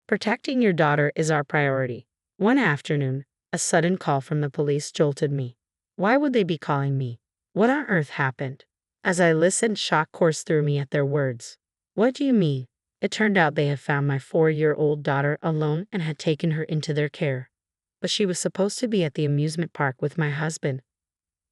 Protecting your daughter is our priority. One afternoon, a sudden call from the police jolted me. Why would they be calling me? What on earth happened? As I listened, shock coursed through me at their words. What do you mean? It turned out they had found my 4-year-old daughter alone and had taken her into their care. But she was supposed to be at the amusement park with my husband.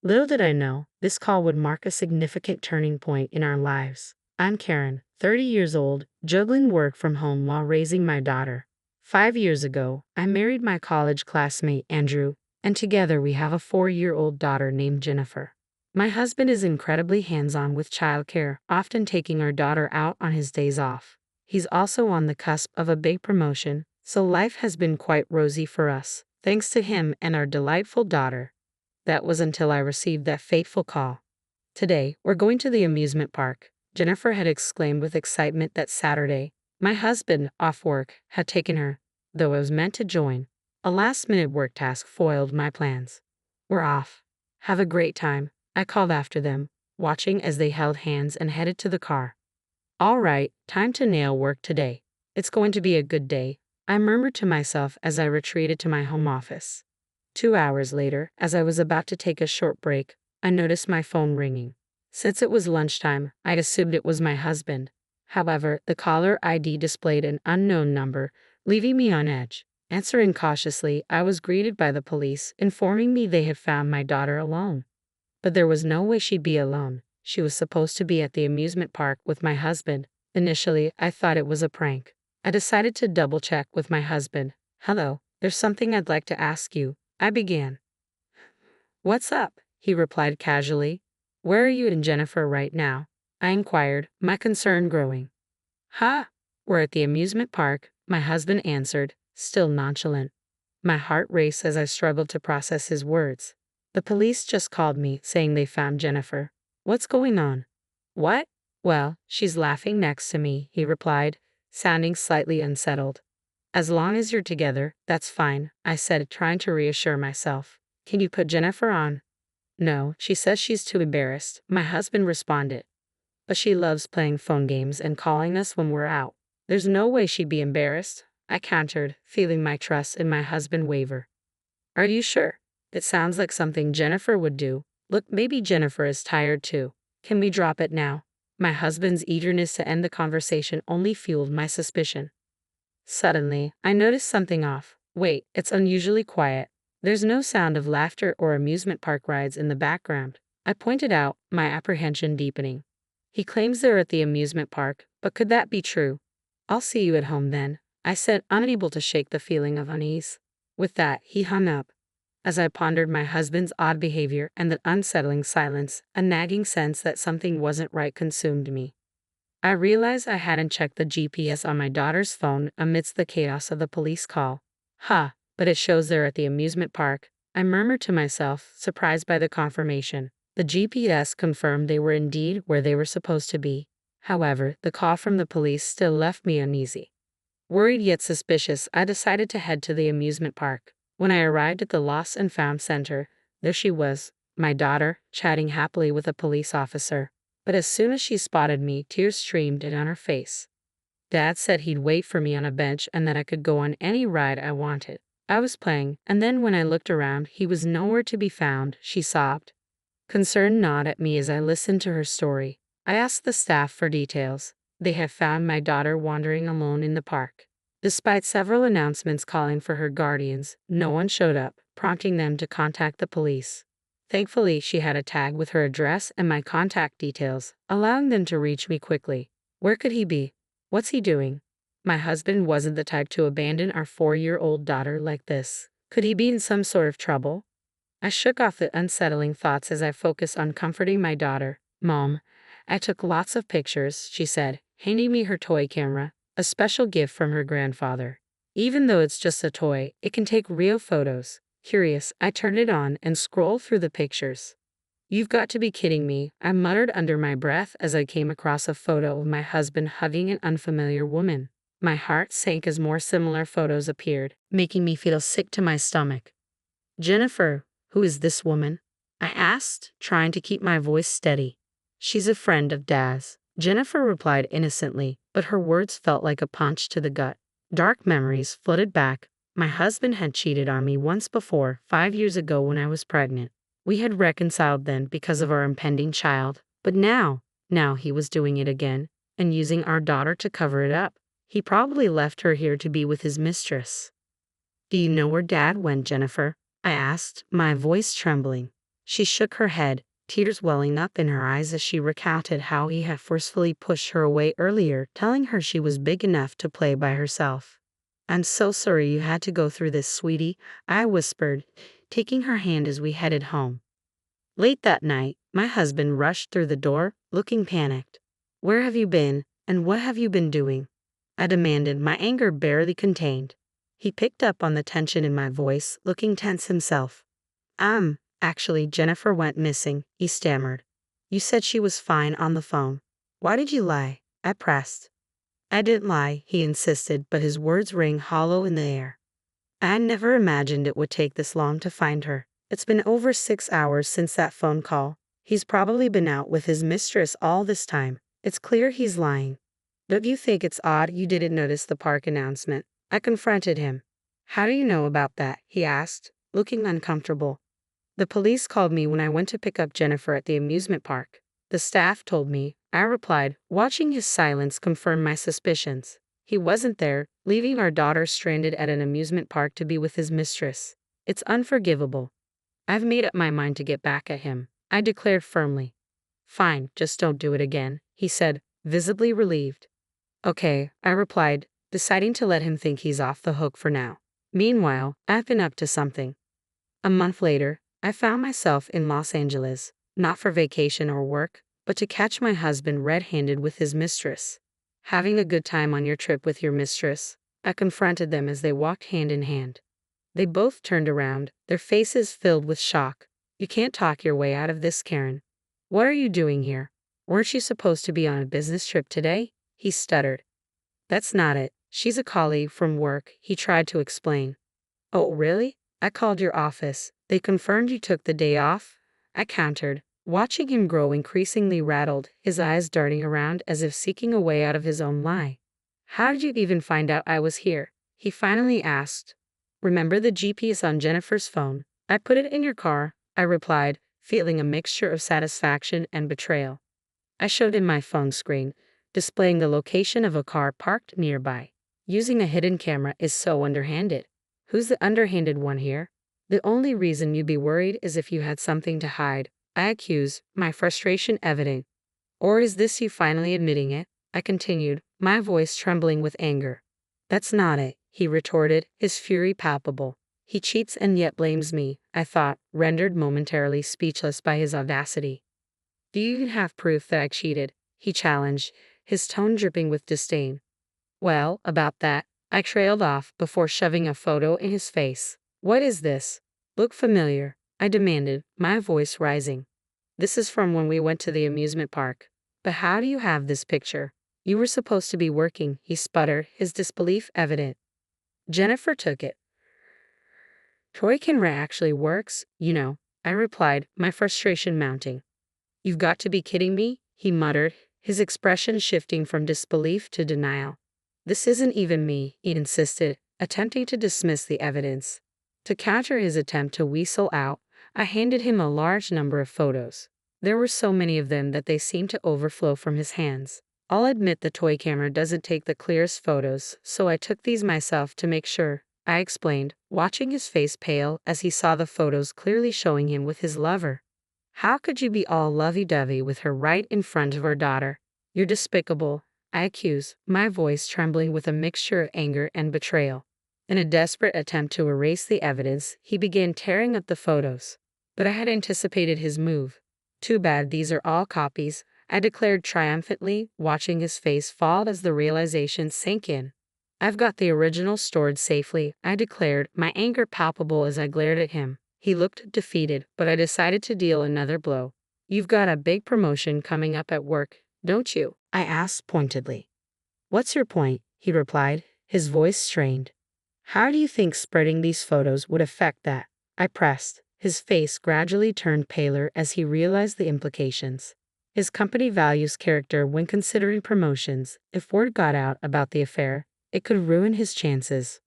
Little did I know, this call would mark a significant turning point in our lives. I'm Karen, 30 years old, juggling work from home while raising my daughter. 5 years ago, I married my college classmate Andrew, and together we have a 4-year-old daughter named Jennifer. My husband is incredibly hands-on with childcare, often taking our daughter out on his days off. He's also on the cusp of a big promotion, so life has been quite rosy for us, thanks to him and our delightful daughter. That was until I received that fateful call. Today, we're going to the amusement park, Jennifer had exclaimed with excitement that Saturday. My husband, off work, had taken her, though I was meant to join. A last-minute work task foiled my plans. We're off. Have a great time, I called after them, watching as they held hands and headed to the car. All right, time to nail work today. It's going to be a good day, I murmured to myself as I retreated to my home office. 2 hours later, as I was about to take a short break, I noticed my phone ringing. Since it was lunchtime, I'd assumed it was my husband. However, the caller ID displayed an unknown number, leaving me on edge. Answering cautiously, I was greeted by the police, informing me they had found my daughter alone. But there was no way she'd be alone. She was supposed to be at the amusement park with my husband. Initially, I thought it was a prank. I decided to double-check with my husband. Hello, there's something I'd like to ask you, I began. What's up? He replied casually. Where are you and Jennifer right now? I inquired, my concern growing. We're at the amusement park, my husband answered, still nonchalant. My heart raced as I struggled to process his words. The police just called me, saying they found Jennifer. What's going on? What? Well, she's laughing next to me, he replied, sounding slightly unsettled. As long as you're together, that's fine, I said, trying to reassure myself. Can you put Jennifer on? No, she says she's too embarrassed, my husband responded. But she loves playing phone games and calling us when we're out. There's no way she'd be embarrassed, I countered, feeling my trust in my husband waver. Are you sure? It sounds like something Jennifer would do. Look, maybe Jennifer is tired too. Can we drop it now? My husband's eagerness to end the conversation only fueled my suspicion. Suddenly, I noticed something off. Wait, it's unusually quiet. There's no sound of laughter or amusement park rides in the background, I pointed out, my apprehension deepening. He claims they're at the amusement park, but could that be true? I'll see you at home then, I said, unable to shake the feeling of unease. With that, he hung up. As I pondered my husband's odd behavior and the unsettling silence, a nagging sense that something wasn't right consumed me. I realized I hadn't checked the GPS on my daughter's phone amidst the chaos of the police call. But it shows they're at the amusement park, I murmured to myself, surprised by the confirmation. The GPS confirmed they were indeed where they were supposed to be. However, the call from the police still left me uneasy. Worried yet suspicious, I decided to head to the amusement park. When I arrived at the Lost and Found Center, there she was, my daughter, chatting happily with a police officer. But as soon as she spotted me, tears streamed down her face. Dad said he'd wait for me on a bench and that I could go on any ride I wanted. I was playing, and then when I looked around, he was nowhere to be found, she sobbed. Concern gnawed at me as I listened to her story. I asked the staff for details. They had found my daughter wandering alone in the park. Despite several announcements calling for her guardians, no one showed up, prompting them to contact the police. Thankfully, she had a tag with her address and my contact details, allowing them to reach me quickly. Where could he be? What's he doing? My husband wasn't the type to abandon our 4-year-old daughter like this. Could he be in some sort of trouble? I shook off the unsettling thoughts as I focused on comforting my daughter. Mom, I took lots of pictures, she said, handing me her toy camera, a special gift from her grandfather. Even though it's just a toy, it can take real photos. Curious, I turned it on and scrolled through the pictures. You've got to be kidding me, I muttered under my breath as I came across a photo of my husband hugging an unfamiliar woman. My heart sank as more similar photos appeared, making me feel sick to my stomach. Jennifer, who is this woman? I asked, trying to keep my voice steady. She's a friend of Dad's, Jennifer replied innocently, but her words felt like a punch to the gut. Dark memories flooded back. My husband had cheated on me once before, 5 years ago when I was pregnant. We had reconciled then because of our impending child, but now he was doing it again, and using our daughter to cover it up. He probably left her here to be with his mistress. Do you know where Dad went, Jennifer? I asked, my voice trembling. She shook her head, tears welling up in her eyes as she recounted how he had forcefully pushed her away earlier, telling her she was big enough to play by herself. I'm so sorry you had to go through this, sweetie, I whispered, taking her hand as we headed home. Late that night, my husband rushed through the door, looking panicked. Where have you been, and what have you been doing? I demanded, my anger barely contained. He picked up on the tension in my voice, looking tense himself. Actually, Jennifer went missing, he stammered. You said she was fine on the phone. Why did you lie? I pressed. I didn't lie, he insisted, but his words rang hollow in the air. I never imagined it would take this long to find her. It's been over 6 hours since that phone call. He's probably been out with his mistress all this time. It's clear he's lying. Don't you think it's odd you didn't notice the park announcement? I confronted him. How do you know about that? He asked, looking uncomfortable. The police called me when I went to pick up Jennifer at the amusement park. The staff told me, I replied, watching his silence confirm my suspicions. He wasn't there, leaving our daughter stranded at an amusement park to be with his mistress. It's unforgivable. I've made up my mind to get back at him, I declared firmly. Fine, just don't do it again, he said, visibly relieved. Okay, I replied, deciding to let him think he's off the hook for now. Meanwhile, I've been up to something. A month later, I found myself in Los Angeles, not for vacation or work, but to catch my husband red-handed with his mistress. Having a good time on your trip with your mistress? I confronted them as they walked hand in hand. They both turned around, their faces filled with shock. You can't talk your way out of this, Karen. What are you doing here? Weren't you supposed to be on a business trip today? He stuttered. That's not it. She's a colleague from work, he tried to explain. Oh, really? I called your office. They confirmed you took the day off? I countered, watching him grow increasingly rattled, his eyes darting around as if seeking a way out of his own lie. How did you even find out I was here? He finally asked. Remember the GPS on Jennifer's phone? I put it in your car, I replied, feeling a mixture of satisfaction and betrayal. I showed him my phone screen, displaying the location of a car parked nearby. Using a hidden camera is so underhanded. Who's the underhanded one here? The only reason you'd be worried is if you had something to hide, I accused, my frustration evident. Or is this you finally admitting it? I continued, my voice trembling with anger. That's not it, he retorted, his fury palpable. He cheats and yet blames me, I thought, rendered momentarily speechless by his audacity. Do you even have proof that I cheated? He challenged, his tone dripping with disdain. Well, about that, I trailed off before shoving a photo in his face. What is this? Look familiar, I demanded, my voice rising. This is from when we went to the amusement park. But how do you have this picture? You were supposed to be working, he sputtered, his disbelief evident. Jennifer took it. Toy camera actually works, you know, I replied, my frustration mounting. You've got to be kidding me, he muttered, his expression shifting from disbelief to denial. This isn't even me, he insisted, attempting to dismiss the evidence. To counter his attempt to weasel out, I handed him a large number of photos. There were so many of them that they seemed to overflow from his hands. I'll admit the toy camera doesn't take the clearest photos, so I took these myself to make sure, I explained, watching his face pale as he saw the photos clearly showing him with his lover. How could you be all lovey-dovey with her right in front of our daughter? You're despicable, I accused, my voice trembling with a mixture of anger and betrayal. In a desperate attempt to erase the evidence, he began tearing up the photos. But I had anticipated his move. Too bad these are all copies, I declared triumphantly, watching his face fall as the realization sank in. I've got the original stored safely, I declared, my anger palpable as I glared at him. He looked defeated, but I decided to deal another blow. You've got a big promotion coming up at work, don't you? I asked pointedly. What's your point? He replied, his voice strained. How do you think spreading these photos would affect that? I pressed. His face gradually turned paler as he realized the implications. His company values character when considering promotions. If word got out about the affair, It could ruin his chances.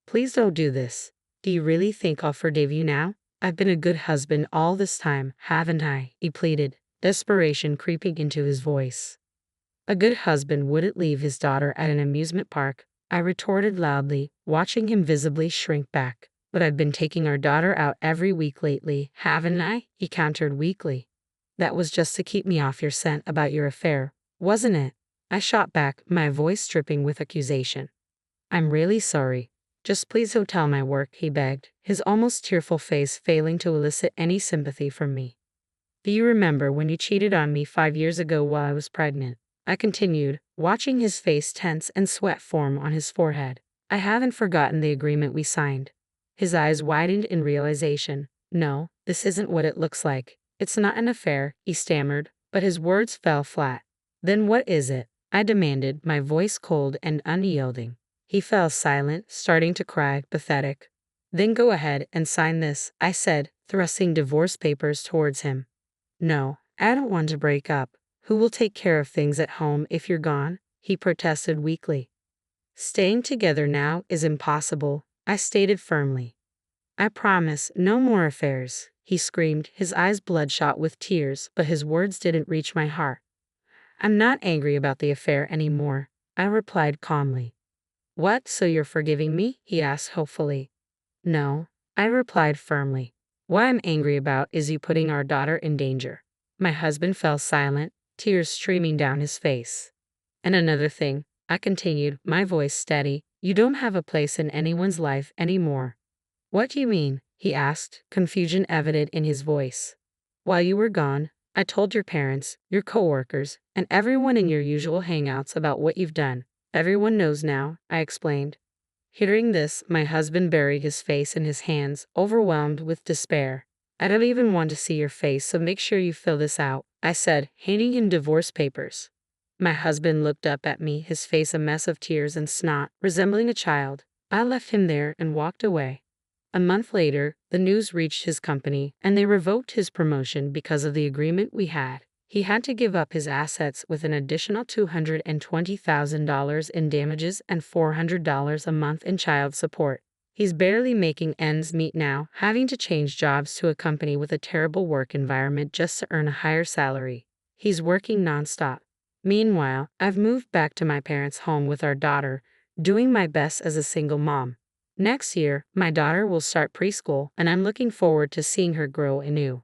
Please don't do this. Do you really think I'll forgive you now? I've been a good husband all this time, haven't I? He pleaded, desperation creeping into his voice. A good husband wouldn't leave his daughter at an amusement park, I retorted loudly, watching him visibly shrink back. But I've been taking our daughter out every week lately, haven't I? He countered weakly. That was just to keep me off your scent about your affair, wasn't it? I shot back, my voice dripping with accusation. I'm really sorry. Just please don't tell my work, he begged, his almost tearful face failing to elicit any sympathy from me. Do you remember when you cheated on me 5 years ago while I was pregnant? I continued, watching his face tense and sweat form on his forehead. I haven't forgotten the agreement we signed. His eyes widened in realization. No, this isn't what it looks like. It's not an affair, he stammered, but his words fell flat. Then what is it? I demanded, my voice cold and unyielding. He fell silent, starting to cry, pathetic. Then go ahead and sign this, I said, thrusting divorce papers towards him. No, I don't want to break up. Who will take care of things at home if you're gone? He protested weakly. Staying together now is impossible, I stated firmly. I promise no more affairs, he screamed, his eyes bloodshot with tears, but his words didn't reach my heart. I'm not angry about the affair anymore, I replied calmly. What, so you're forgiving me? He asked hopefully. No, I replied firmly. What I'm angry about is you putting our daughter in danger. My husband fell silent, tears streaming down his face. And another thing, I continued, my voice steady, you don't have a place in anyone's life anymore. What do you mean? He asked, confusion evident in his voice. While you were gone, I told your parents, your coworkers, and everyone in your usual hangouts about what you've done. Everyone knows now, I explained. Hearing this, my husband buried his face in his hands, overwhelmed with despair. I don't even want to see your face, so make sure you fill this out, I said, handing him divorce papers. My husband looked up at me, his face a mess of tears and snot, resembling a child. I left him there and walked away. A month later, the news reached his company, and they revoked his promotion because of the agreement we had. He had to give up his assets with an additional $220,000 in damages and $400 a month in child support. He's barely making ends meet now, having to change jobs to a company with a terrible work environment just to earn a higher salary. He's working nonstop. Meanwhile, I've moved back to my parents' home with our daughter, doing my best as a single mom. Next year, my daughter will start preschool, and I'm looking forward to seeing her grow anew.